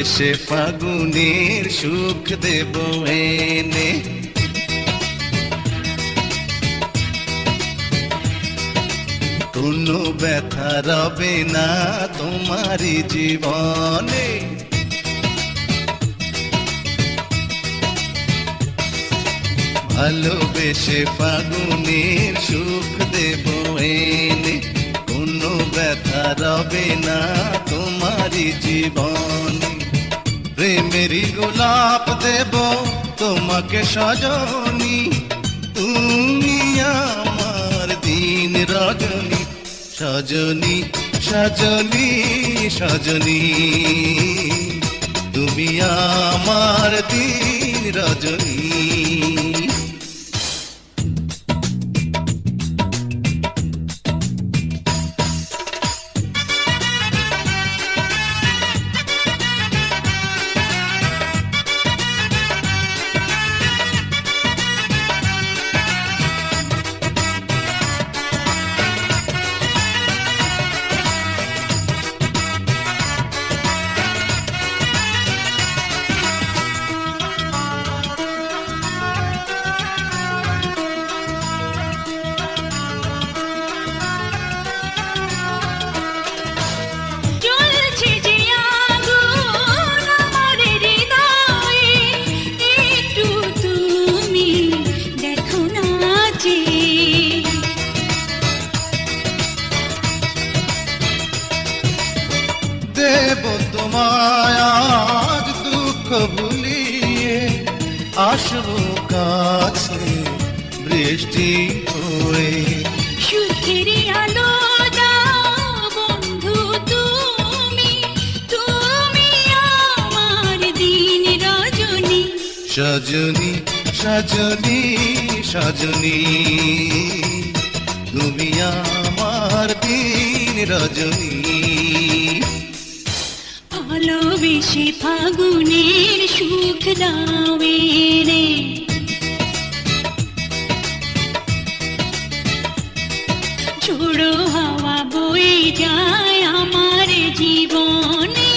ভালোবেসে ফাগুনের সুখ দেব এনে। কোনো ব্যথা রবে না তোমারই জীবনে। ভালোবেসে ফাগুনের সুখ দেব এনে। কোনো ব্যথা রবে না তোমারই জীবনে। প্রেমেরই গোলাপ দেব তোমাকে সজনী, তুমি আমার দিন রজনী। সজনী সজনী সজনী, তুমি আমার দিন রজনী। দেব তোমায় আজ দুঃখ ভুলিয়ে, আসবো কাছে বৃষ্টি হয়ে। সুখের আলো দাও বন্ধু তুমি, তুমি আমার দিন রজনী। সজনী সজনী সজনী, তুমি আমার দিন রজনী। ভালোবেসে ফাগুনের সুখ দাও এনে। ঝোড়ো হাওয়া বয়ে যায় আমার জীবনে।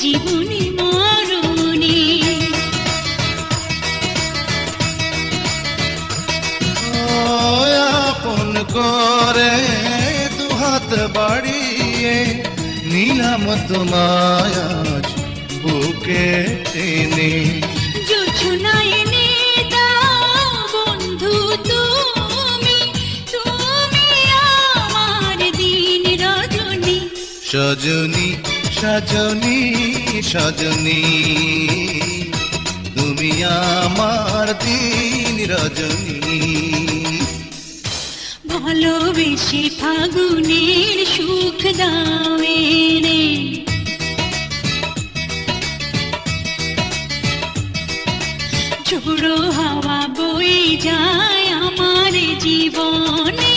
জীবনে মরণে আপন করে দুহাত বাড়িয়ে নিলাম তোমায় আজ বুকে টেনে। জোছনা এনে দাও বন্ধু তুমি, তুমি আমার দিন রজনী। সজনী সজনী সজনী, তুমি আমার দিন রজনী। ভালোবেসে ফাগুনের সুখ দাও এনে। ঝোড়ো হাওয়া বয়ে যায় আমার জীবনে।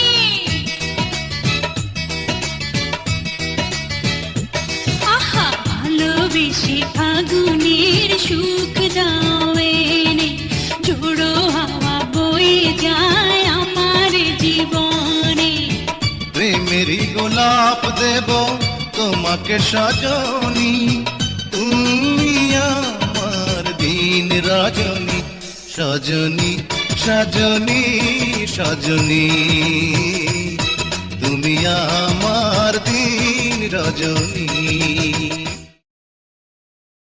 আহা ভালোবেসে ফাগুনের সুখ দাও এনে। ঝোড়ো হাওয়া বয়ে যায় আমার জীবনে। প্রেমেরই গোলাপ দেব তোমাকে সজনী, তুমি আমার দিন রজনী। সজনী সজনী সজনী, তুমি আমার দিন রজনী।